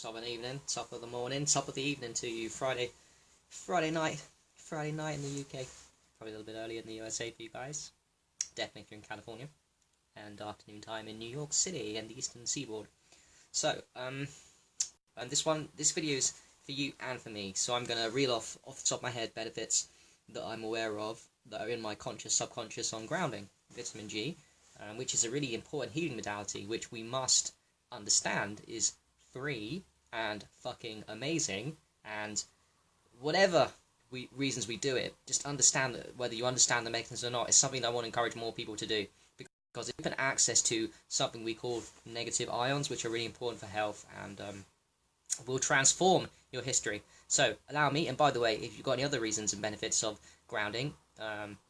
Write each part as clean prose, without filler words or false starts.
top of the evening, top of the morning, top of the evening to you. Friday night in the UK. Probably a little bit earlier in the USA for you guys. Definitely if you're in California. And afternoon time in New York City and the Eastern Seaboard. So, and this video is for you and for me. So I'm gonna reel off the top of my head benefits that I'm aware of that are in my conscious, subconscious on grounding. Vitamin G, which is a really important healing modality, which we must understand is free and fucking amazing, and whatever reasons we do it, just understand that whether you understand the mechanism or not is something that I want to encourage more people to do, because it's open access to something we call negative ions, which are really important for health and will transform your history. So allow me, and by the way, if you've got any other reasons and benefits of grounding,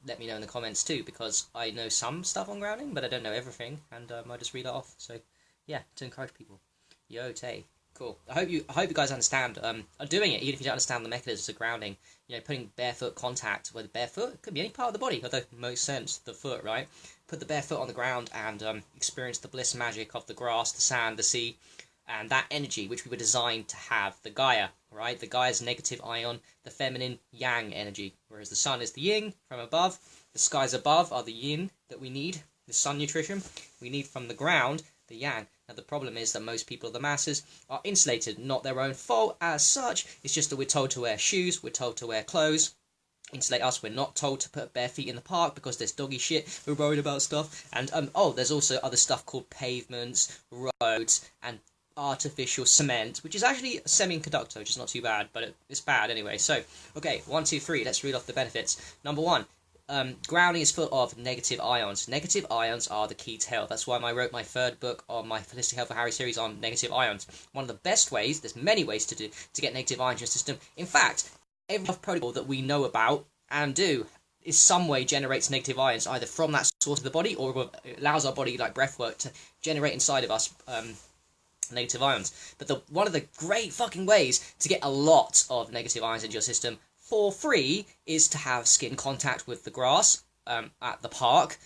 let me know in the comments too, because I know some stuff on grounding, but I don't know everything, and I just read it off. So yeah, to encourage people. Yo, Tay. Cool. I hope you guys understand doing it, even if you don't understand the mechanisms of grounding. You know, putting barefoot contact with barefoot, it could be any part of the body, although most sense the foot, right? Put the barefoot on the ground and experience the bliss magic of the grass, the sand, the sea, and that energy which we were designed to have, the Gaia, right? The Gaia's negative ion, the feminine yang energy, whereas the sun is the yin from above, the skies above are the yin that we need, the sun nutrition. We need from the ground the yang. Now the problem is that most people of the masses are insulated, not their own fault as such, it's just that we're told to wear shoes, we're told to wear clothes, insulate us, we're not told to put bare feet in the park because there's doggy shit, we're worried about stuff, and there's also other stuff called pavements, roads, and artificial cement, which is actually a semiconductor, which is not too bad, but it's bad anyway. So, okay, 1, 2, 3, let's read off the benefits. Number 1. Grounding is full of negative ions. Negative ions are the key to health. That's why I wrote my third book on my Holistic Health for Harry series on negative ions. One of the best ways, there's many ways to get negative ions in your system. In fact, every health protocol that we know about and do is some way generates negative ions, either from that source of the body or it allows our body, like breath work, to generate inside of us negative ions. But one of the great fucking ways to get a lot of negative ions into your system for free is to have skin contact with the grass at the park,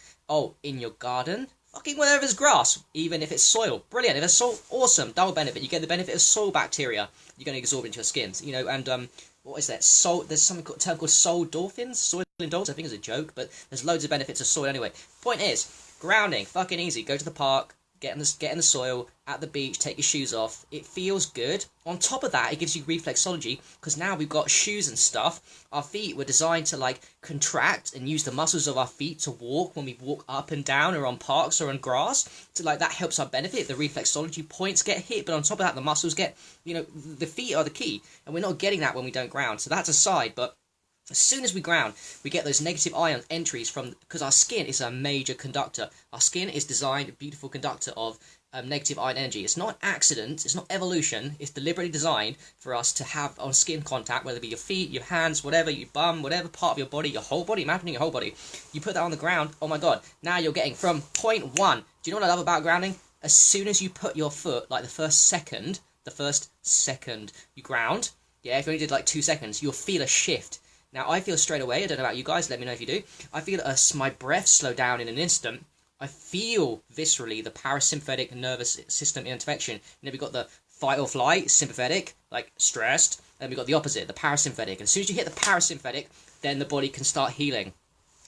in your garden, fucking wherever there's grass, even if it's soil. Brilliant. If it's soil, awesome, double benefit. You get the benefit of soil bacteria you're going to absorb into your skin, you know, and what is that? There's something called, a term called soil endorphins. Soil endorphins, I think it's a joke, but there's loads of benefits of soil anyway. Point is, grounding, fucking easy. Go to the park, get in the soil, at the beach, take your shoes off. It feels good. On top of that, it gives you reflexology, because now we've got shoes and stuff. Our feet were designed to, like, contract and use the muscles of our feet to walk when we walk up and down or on parks or on grass. So, like, that helps our benefit. The reflexology points get hit, but on top of that, the muscles get, you know, the feet are the key. And we're not getting that when we don't ground. So that's a side, but as soon as we ground, we get those negative ion entries because our skin is a major conductor. Our skin is designed, a beautiful conductor of negative ion energy. It's not an accident, it's not evolution, it's deliberately designed for us to have on skin contact, whether it be your feet, your hands, whatever, your bum, whatever part of your body, your whole body, imagine your whole body. You put that on the ground, oh my god, now you're getting from point 1. Do you know what I love about grounding? As soon as you put your foot, like the first second you ground, yeah, if you only did like 2 seconds, you'll feel a shift. Now, I feel straight away, I don't know about you guys, let me know if you do, I feel my breath slow down in an instant. I feel viscerally the parasympathetic nervous system intervention. You know, we've got the fight or flight, sympathetic, like stressed, and we've got the opposite, the parasympathetic. And as soon as you hit the parasympathetic, then the body can start healing.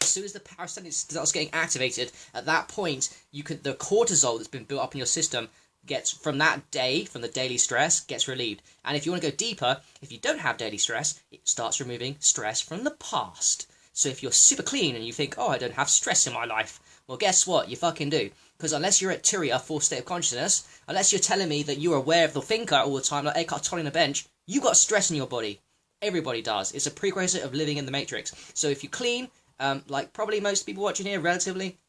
As soon as the parasympathetic starts getting activated, at that point, the cortisol that's been built up in your system gets, from that day, from the daily stress, gets relieved. And if you want to go deeper, if you don't have daily stress, it starts removing stress from the past. So if you're super clean and you think, I don't have stress in my life, well, guess what? You fucking do. Because unless you're at Turiya, full state of consciousness, unless you're telling me that you're aware of the thinker all the time, like Eckhart Tolle on a bench, you got stress in your body. Everybody does. It's a prerequisite of living in the matrix. So if you're clean, like probably most people watching here, relatively,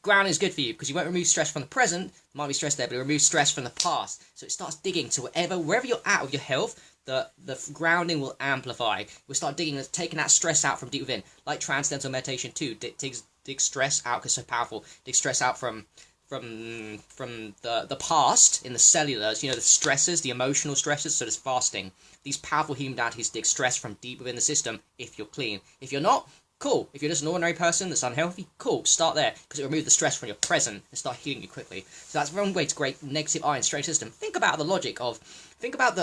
grounding is good for you, because you won't remove stress from the present, there might be stress there, but it removes stress from the past. So it starts digging to wherever you're at with your health, the grounding will amplify. We'll start digging, taking that stress out from deep within, like Transcendental Meditation too, dig stress out, because it's so powerful, dig stress out from the past in the cellulars, you know, the stresses, the emotional stresses, so there's fasting. These powerful healing modalities dig stress from deep within the system if you're clean. If you're not, cool. If you're just an ordinary person that's unhealthy, cool, start there, because it removes the stress from your present and start healing you quickly. So that's one way to create negative ion straight system. Think about the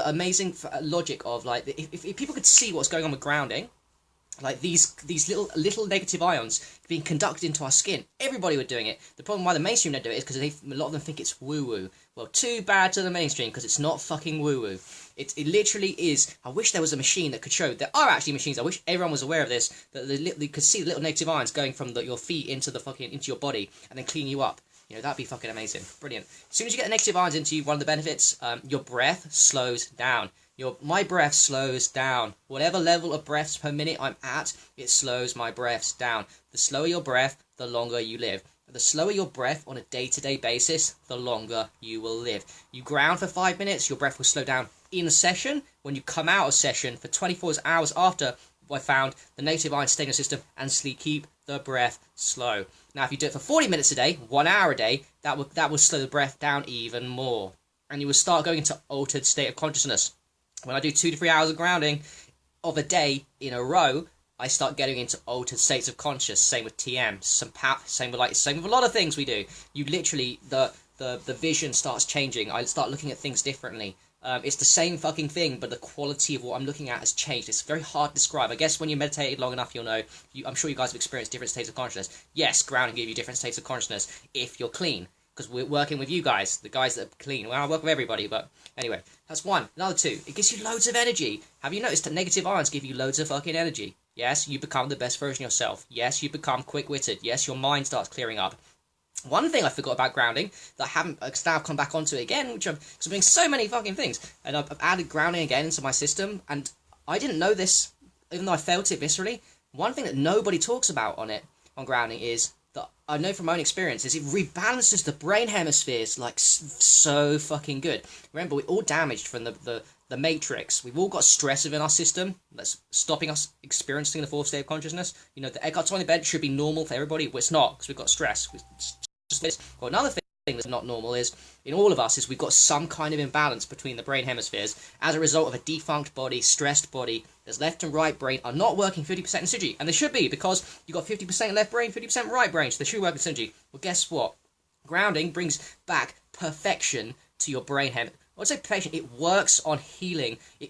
amazing logic of, like, if people could see what's going on with grounding, like these little negative ions being conducted into our skin, everybody were doing it. The problem why the mainstream don't do it is because a lot of them think it's woo-woo. Well, too bad to the mainstream, because it's not fucking woo-woo. It literally is. I wish there was a machine that could show. There are actually machines. I wish everyone was aware of this. That you could see the little negative ions going from your feet into your body and then clean you up. You know, that'd be fucking amazing. Brilliant. As soon as you get the negative ions into you, one of the benefits, your breath slows down. My breath slows down. Whatever level of breaths per minute I'm at, it slows my breaths down. The slower your breath, the longer you live. The slower your breath on a day-to-day basis, the longer you will live. You ground for 5 minutes, your breath will slow down in a session. When you come out of session for 24 hours after, I found the negative ions stay in your system and keep the breath slow. Now, if you do it for 40 minutes a day, 1 hour a day, that will slow the breath down even more. And you will start going into altered state of consciousness. When I do 2 to 3 hours of grounding of a day in a row, I start getting into altered states of conscious. Same with TM. Same with a lot of things we do. You literally the vision starts changing. I start looking at things differently. It's the same fucking thing, but the quality of what I'm looking at has changed. It's very hard to describe. I guess when you meditated long enough, you'll know. I'm sure you guys have experienced different states of consciousness. Yes, grounding gives you different states of consciousness if you're clean. Because we're working with you guys, the guys that are clean. Well, I work with everybody, but anyway, that's one. Another two, it gives you loads of energy. Have you noticed that negative ions give you loads of fucking energy? Yes, you become the best version of yourself. Yes, you become quick-witted. Yes, your mind starts clearing up. One thing I forgot about grounding that I haven't now come back onto it again, because I'm doing so many fucking things, and I've added grounding again into my system, and I didn't know this, even though I felt it viscerally. One thing that nobody talks about on grounding is that I know from my own experience is it rebalances the brain hemispheres like so fucking good. Remember, we're all damaged from the matrix. We've all got stress within our system that's stopping us experiencing the fourth state of consciousness. You know, the Eckhart Tolle bed should be normal for everybody, but it's not, because we've got stress. Well, another thing that's not normal is, in all of us, is we've got some kind of imbalance between the brain hemispheres as a result of a defunct body, stressed body. There's left and right brain are not working 50% in synergy, and they should be, because you've got 50% left brain, 50% right brain, so they should work in synergy. Well, guess what? Grounding brings back perfection to your brain hem. I'd say perfection. It works on healing. Do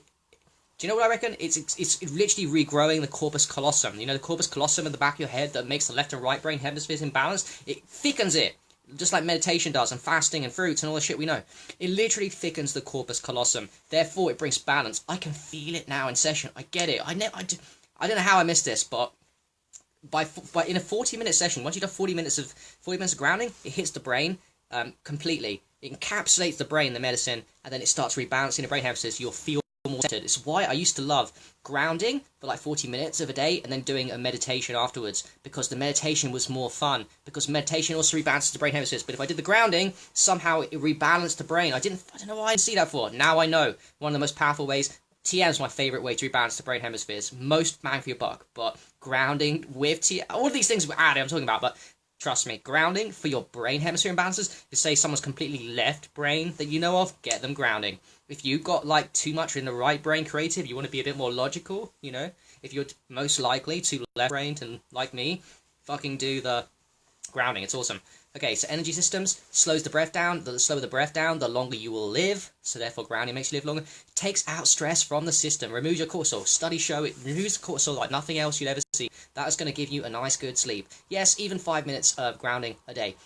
you know what I reckon? It's literally regrowing the corpus callosum. You know, the corpus callosum in the back of your head that makes the left and right brain hemispheres imbalanced? It thickens it. Just like meditation does, and fasting and fruits and all the shit we know. It literally thickens the corpus callosum. Therefore, it brings balance. I can feel it now in session. I get it. I don't know how I missed this, but by in a 40-minute session, once you've done 40 minutes of grounding, it hits the brain completely. It encapsulates the brain, the medicine, and then it starts rebalancing the brain hemispheres. You'll feel more centered. It's why I used to love grounding for like 40 minutes of a day and then doing a meditation afterwards, because the meditation was more fun, because meditation also rebalances the brain hemispheres. But if I did the grounding, somehow it rebalanced the brain. I don't know why I didn't see that before. Now I know. One of the most powerful ways. TM is my favourite way to rebalance the brain hemispheres. Most bang for your buck. But grounding with TM, all of these things I'm talking about, but trust me, grounding for your brain hemisphere imbalances, to say someone's completely left brain that you know of, get them grounding. If you've got like too much in the right brain creative, you want to be a bit more logical, you know, if you're most likely too left-brained and like me, fucking do the grounding. It's awesome. Okay, so energy systems slows the breath down. The slower the breath down, the longer you will live. So therefore, grounding makes you live longer. Takes out stress from the system. Removes your cortisol. Studies show it removes cortisol like nothing else you'd ever see. That is going to give you a nice, good sleep. Yes, even 5 minutes of grounding a day.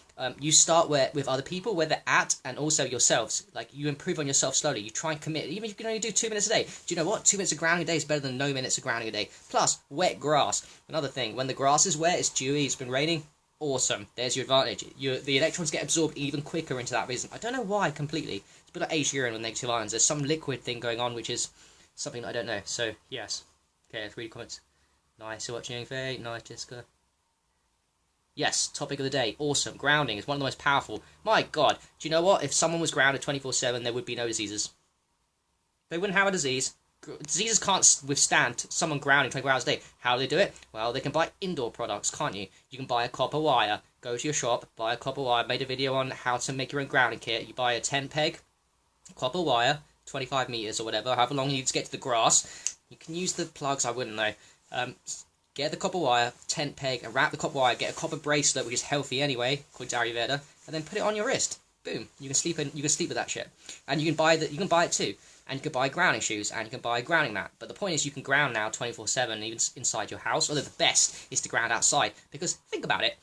You start with other people, where they're at, and also yourselves. Like, you improve on yourself slowly. You try and commit. Even if you can only do 2 minutes a day. Do you know what? 2 minutes of grounding a day is better than no minutes of grounding a day. Plus, wet grass. Another thing, when the grass is wet, it's dewy, it's been raining. Awesome. There's your advantage. The electrons get absorbed even quicker into that reason. I don't know why completely. It's a bit like H urine with negative ions. There's some liquid thing going on, which is something that I don't know. So, yes. Okay, let's read comments. Nice watching, Faye. Nice, Jessica. Yes, topic of the day. Awesome. Grounding is one of the most powerful. My God. Do you know what? If someone was grounded 24/7, there would be no diseases. They wouldn't have a disease. Diseases can't withstand someone grounding 24 hours a day. How do they do it? Well, they can buy indoor products, can't you? You can buy a copper wire. Go to your shop, buy a copper wire. Made a video on how to make your own grounding kit. You buy a 10-peg copper wire, 25 meters or whatever, however long you need to get to the grass. You can use the plugs, I wouldn't know. get the copper wire, tent peg, and wrap the copper wire, get a copper bracelet, which is healthy anyway, according to Ayurveda, and then put it on your wrist. Boom. You can sleep with that shit. And you can buy it too. And you can buy grounding shoes, and you can buy a grounding mat. But the point is, you can ground now 24/7, even inside your house. Although the best is to ground outside, because think about it,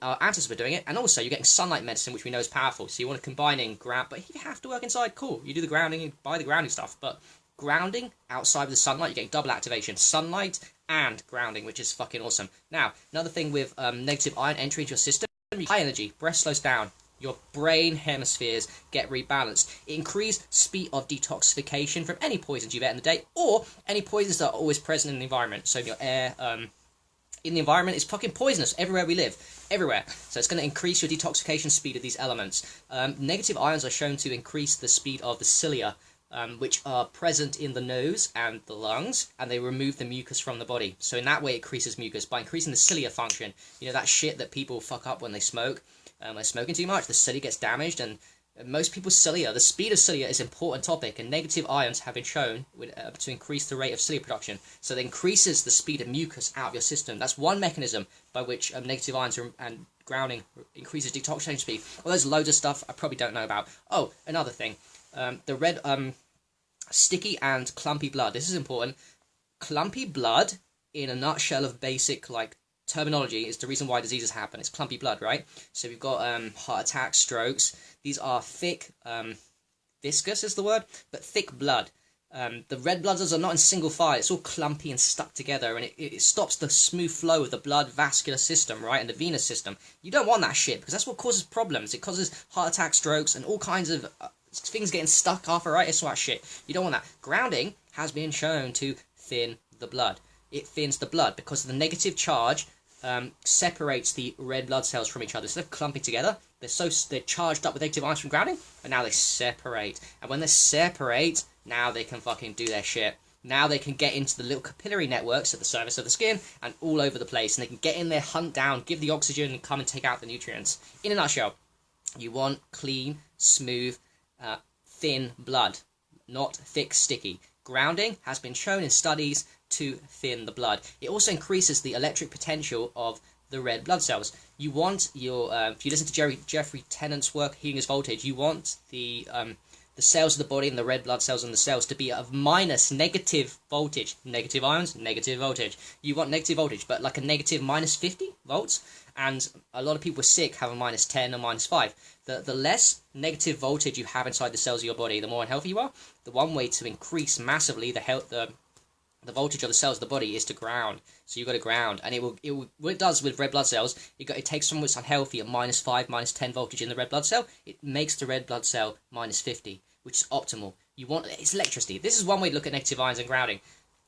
our ancestors were doing it, and also you're getting sunlight medicine, which we know is powerful. So you want to combine in ground, but if you have to work inside, cool. You do the grounding and buy the grounding stuff. But grounding outside with the sunlight, you're getting double activation, sunlight and grounding, which is fucking awesome. Now, another thing with negative ion entry into your system, high energy, breath slows down. Your brain hemispheres get rebalanced. It increases speed of detoxification from any poisons you've ate in the day, or any poisons that are always present in the environment. So in your air, in the environment, it's fucking poisonous everywhere we live. Everywhere. So it's going to increase your detoxification speed of these elements. Negative ions are shown to increase the speed of the cilia, which are present in the nose and the lungs, and they remove the mucus from the body. So in that way, it increases mucus. By increasing the cilia function, you know that shit that people fuck up when they smoke? By smoking too much, the cilia gets damaged, and most people's cilia, the speed of cilia is an important topic, and negative ions have been shown to increase the rate of cilia production. So it increases the speed of mucus out of your system. That's one mechanism by which negative ions and grounding increases detoxification speed. Well, there's loads of stuff I probably don't know about. Oh, another thing. The red, sticky and clumpy blood. This is important. Clumpy blood, in a nutshell of basic, terminology, is the reason why diseases happen. It's clumpy blood, right? So we've got heart attacks, strokes. These are thick, viscous is the word, but thick blood. The red blood cells are not in single file. It's all clumpy and stuck together, and it stops the smooth flow of the blood vascular system, right, and the venous system. You don't want that shit, because that's what causes problems. It causes heart attacks, strokes, and all kinds of things getting stuck after, right? It's all that shit. You don't want that. Grounding has been shown to thin the blood. It thins the blood because the negative charge separates the red blood cells from each other. Instead of clumping together, they're charged up with negative ions from grounding, and now they separate. And when they separate, now they can fucking do their shit. Now they can get into the little capillary networks at the surface of the skin and all over the place, and they can get in there, hunt down, give the oxygen, and come and take out the nutrients. In a nutshell, you want clean, smooth, thin blood, not thick, sticky. Grounding has been shown in studies to thin the blood. It also increases the electric potential of the red blood cells. You want your, if you listen to Jeffrey Tennant's work, Healing is Voltage, you want the cells of the body and the red blood cells and the cells to be of negative voltage. Negative ions, negative voltage. You want negative voltage, but like a negative minus 50 volts. And a lot of people sick have a minus 10 or minus 5. The less negative voltage you have inside the cells of your body, the more unhealthy you are. The one way to increase massively the voltage of the cells of the body is to ground. So you've got to ground, and it will what it does with red blood cells, it takes someone that's unhealthy at minus 5, minus 10 voltage in the red blood cell, it makes the red blood cell minus 50, which is optimal. It's electricity. This is one way to look at negative ions and grounding.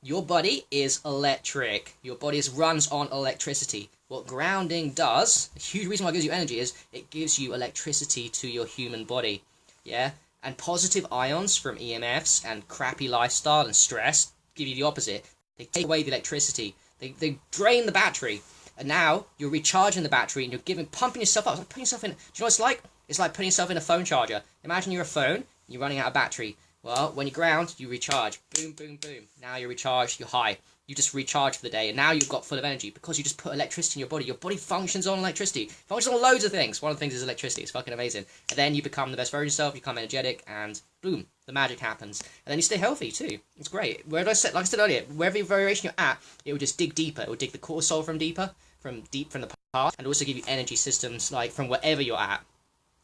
Your body is electric. Your body runs on electricity. What grounding does, a huge reason why it gives you energy, is it gives you electricity to your human body. Yeah? And positive ions from EMFs and crappy lifestyle and stress give you the opposite. They take away the electricity. They drain the battery. And now you're recharging the battery and you're pumping yourself up. It's like putting yourself in, do you know what it's like? It's like putting yourself in a phone charger. Imagine you're a phone, you're running out of battery. Well, when you ground, you recharge. Boom, boom, boom. Now you're recharged, you're high. You just recharge for the day, and now you've got full of energy because you just put electricity in your body. Your body functions on electricity. Functions on loads of things. One of the things is electricity. It's fucking amazing. And then you become the best version of yourself, you become energetic, and boom, the magic happens. And then you stay healthy too. It's great. Like I said earlier, wherever variation you're at, it will just dig deeper. It will dig the cortisol from deep from the past, and also give you energy systems like from wherever you're at.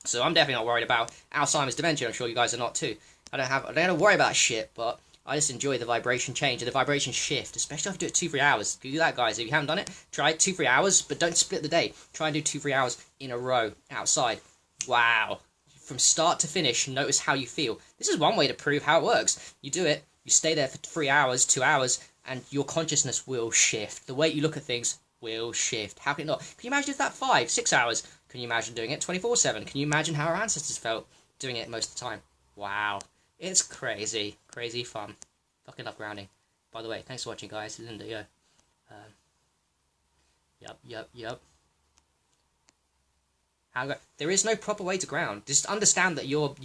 So I'm definitely not worried about Alzheimer's dementia. I'm sure you guys are not too. I don't have to worry about that shit, but I just enjoy the vibration change and the vibration shift, especially if you do it 2-3 hours. Do that, guys. If you haven't done it, try it 2-3 hours, but don't split the day. Try and do 2-3 hours in a row outside. Wow. From start to finish, notice how you feel. This is one way to prove how it works. You do it, you stay there for 3 hours, 2 hours, and your consciousness will shift. The way you look at things will shift. How can it not? Can you imagine if that 5-6 hours? Can you imagine doing it 24/7? Can you imagine how our ancestors felt doing it most of the time? Wow. It's crazy. Crazy fun. Fucking love grounding. By the way, thanks for watching, guys. Linda, yo. Yep. There is no proper way to ground. Just understand that your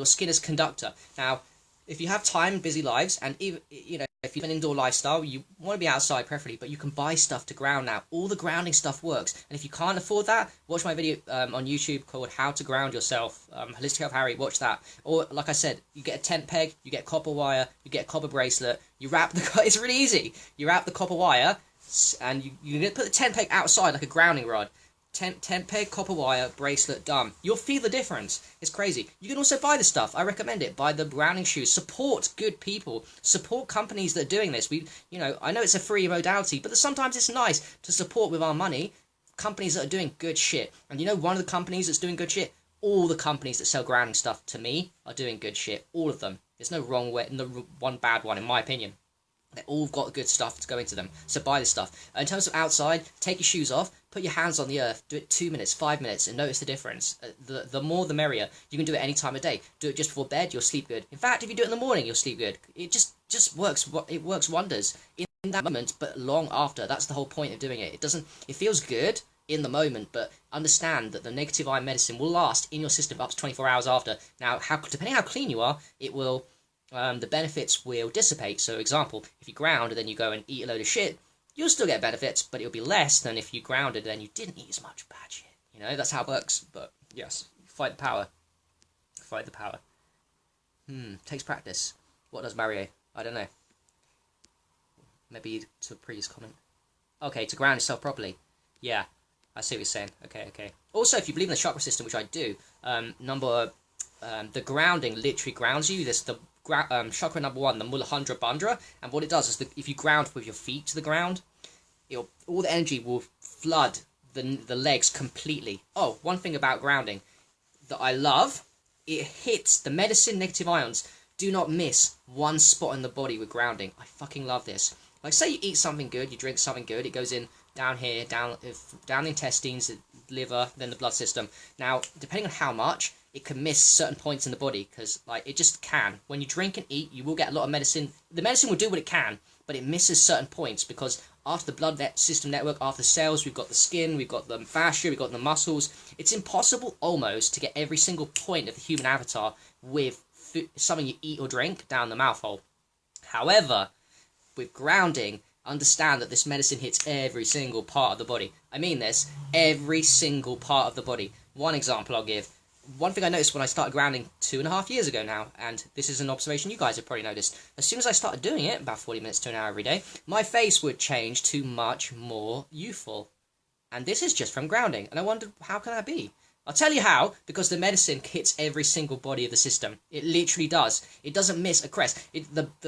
skin is conductor. Now, if you have time, busy lives, and even, if you have an indoor lifestyle, you want to be outside preferably, but you can buy stuff to ground now. All the grounding stuff works. And if you can't afford that, watch my video on YouTube called How to Ground Yourself. Holistic Health Harry, watch that. Or, like I said, you get a tent peg, you get copper wire, you get a copper bracelet, you wrap the... It's really easy. You wrap the copper wire, and you put the tent peg outside like a grounding rod. Tent peg, copper wire, bracelet, done. You'll feel the difference. It's crazy. You can also buy the stuff. I recommend it. Buy the grounding shoes. Support good people. Support companies that are doing this. I know it's a free modality, but sometimes it's nice to support with our money companies that are doing good shit. And one of the companies that's doing good shit? All the companies that sell grounding stuff to me are doing good shit. All of them. There's no wrong way, no one bad one in my opinion. They all got good stuff to go into them. So buy this stuff. In terms of outside, take your shoes off, put your hands on the earth, do it 2 minutes, 5 minutes, and notice the difference. The more the merrier. You can do it any time of day. Do it just before bed, you'll sleep good. In fact, if you do it in the morning, you'll sleep good. It just works. It works wonders in that moment, but long after. That's the whole point of doing it. It feels good in the moment, but understand that the negative ion medicine will last in your system up to 24 hours after. Now, depending how clean you are, it will... the benefits will dissipate. So, example, if you ground and then you go and eat a load of shit, you'll still get benefits, but it'll be less than if you grounded and you didn't eat as much bad shit. That's how it works. But yes, fight the power. Fight the power. Takes practice. What does Mario? I don't know. Maybe to a previous comment. Okay, to ground yourself properly. Yeah, I see what you're saying. Okay. Also, if you believe in the chakra system, which I do, the grounding literally grounds you. There's the chakra number 1, the Muladhara Bandha, and what it does is if you ground with your feet to the ground, all the energy will flood the legs completely. Oh, one thing about grounding that I love, it hits the medicine negative ions. Do not miss one spot in the body with grounding. I fucking love this. Like, say you eat something good, you drink something good, it goes in down here, down the intestines, the liver, then the blood system. Now, depending on how much, it can miss certain points in the body, because it just can. When you drink and eat, you will get a lot of medicine. The medicine will do what it can, but it misses certain points, because after the blood system network, after the cells, we've got the skin, we've got the fascia, we've got the muscles. It's impossible almost to get every single point of the human avatar with something you eat or drink down the mouth hole. However, with grounding, understand that this medicine hits every single part of the body. I mean this, every single part of the body. One example I'll give. One thing I noticed when I started grounding 2.5 years ago now, and this is an observation you guys have probably noticed, as soon as I started doing it, about 40 minutes to an hour every day, my face would change to much more youthful. And this is just from grounding, and I wondered, how can that be? I'll tell you how, because the medicine hits every single body of the system. It literally does. It doesn't miss a crest.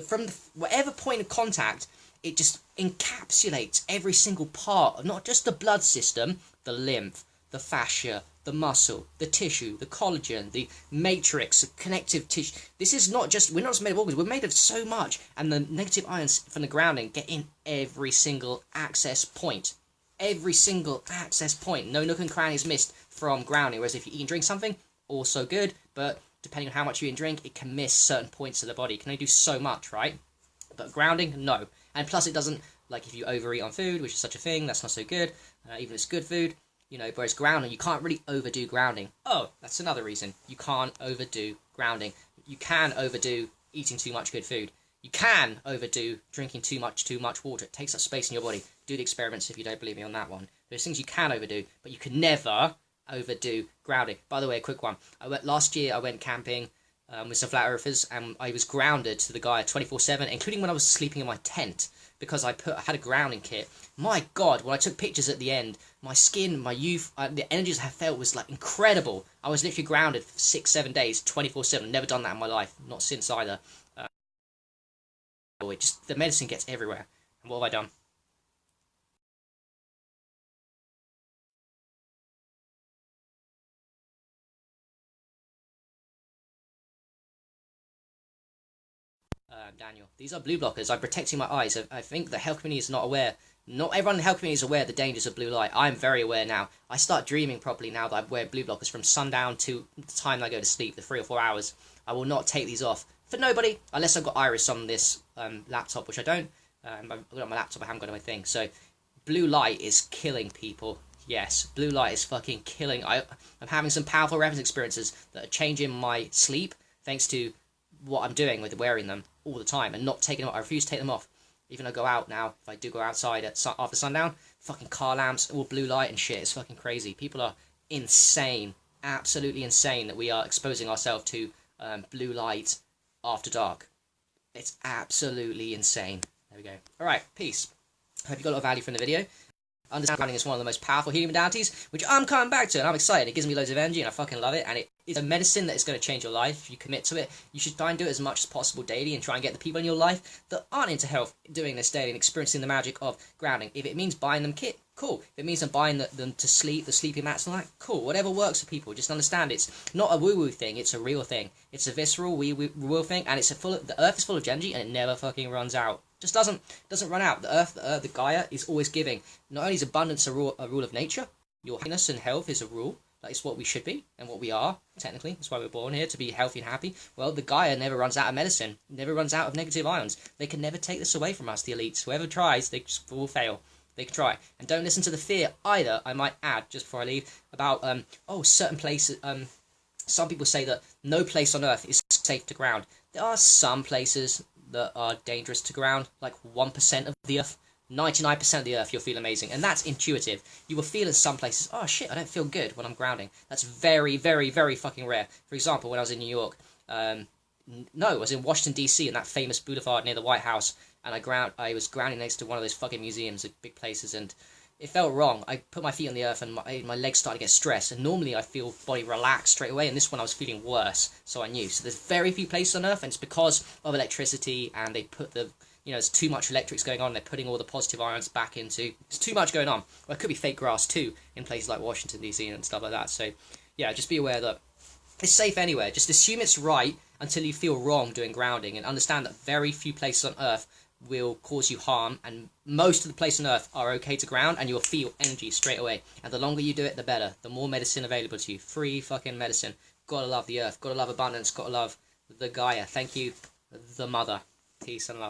From whatever point of contact, it just encapsulates every single part of not just the blood system, the lymph, the fascia, the muscle, the tissue, the collagen, the matrix, the connective tissue. This is not just, we're not just made of organs, we're made of so much. And the negative ions from the grounding get in every single access point. Every single access point. No nook and cranny is missed from grounding. Whereas if you eat and drink something, also good. But depending on how much you eat and drink, it can miss certain points of the body. It can only do so much, right? But grounding, no. And plus it doesn't, like if you overeat on food, which is such a thing, that's not so good. Even if it's good food. Whereas grounding, you can't really overdo grounding. Oh, that's another reason. You can't overdo grounding. You can overdo eating too much good food. You can overdo drinking too much water. It takes up space in your body. Do the experiments if you don't believe me on that one. There's things you can overdo, but you can never overdo grounding. By the way, a quick one. Last year I went camping with some flat earthers, and I was grounded to the guy 24/7, including when I was sleeping in my tent, because I had a grounding kit. My God, when I took pictures at the end, my skin, my youth, the energies I felt was like incredible. I was literally grounded for 6-7 days, 24/7. Never done that in my life, not since either. The medicine gets everywhere. And what have I done? Daniel, these are blue blockers. I'm protecting my eyes. I think the health community is not aware. Not everyone in the health community is aware of the dangers of blue light. I'm very aware now. I start dreaming properly now that I wear blue blockers from sundown to the time I go to sleep, the 3 or 4 hours. I will not take these off. For nobody, unless I've got Iris on this laptop, which I don't. I've got it on my laptop, I haven't got it on my thing. So, blue light is killing people. Yes, blue light is fucking killing. I'm having some powerful reference experiences that are changing my sleep, thanks to what I'm doing with wearing them all the time and not taking them off. I refuse to take them off. Even though I go out now, if I do go outside after sundown, fucking car lamps, all blue light and shit, it's fucking crazy. People are insane, absolutely insane that we are exposing ourselves to blue light after dark. It's absolutely insane. There we go. Alright, peace. Hope you got a lot of value from the video. Understanding is one of the most powerful healing modalities, which I'm coming back to, and I'm excited. It gives me loads of energy, and I fucking love it, and it is a medicine that is going to change your life. If you commit to it, you should try and do it as much as possible daily, and try and get the people in your life that aren't into health doing this daily and experiencing the magic of grounding. If it means buying them kit, cool. If it means I'm buying them to sleep, the sleeping mats and all that, cool. Whatever works for people. Just understand it's not a woo-woo thing, it's a real thing. It's a visceral, real thing, and the earth is full of energy, and it never fucking runs out. Just doesn't run out. The earth, the Gaia, is always giving. Not only is abundance a rule of nature, your happiness and health is a rule. That is what we should be and what we are, technically. That's why we're born here, to be healthy and happy. Well, the Gaia never runs out of medicine, never runs out of negative ions. They can never take this away from us, the elites. Whoever tries, they just will fail. They can try. And don't listen to the fear either, I might add, just before I leave, about, certain places. Some people say that no place on earth is safe to ground. There are some places that are dangerous to ground, like 1% of the earth. 99% of the earth you'll feel amazing, and that's intuitive. You will feel in some places, oh shit, I don't feel good when I'm grounding. That's very, very, very fucking rare. For example, when I was in New York, I was in Washington DC, in that famous boulevard near the White House, and I was grounding next to one of those fucking museums, big places, and it felt wrong. I put my feet on the earth and my legs started to get stressed, and normally I feel body relaxed straight away, and this one I was feeling worse, so I knew. So there's very few places on earth, and it's because of electricity, and they put there's too much electrics going on, they're putting all the positive ions back into, there's too much going on. Well, it could be fake grass too, in places like Washington DC and stuff like that, so yeah, just be aware that it's safe anywhere. Just assume it's right until you feel wrong doing grounding, and understand that very few places on earth will cause you harm, and most of the places on earth are okay to ground, and you'll feel energy straight away. And the longer you do it, the better. The more medicine available to you. Free fucking medicine. Gotta love the earth. Gotta love abundance. Gotta love the Gaia. Thank you, the mother. Peace and love.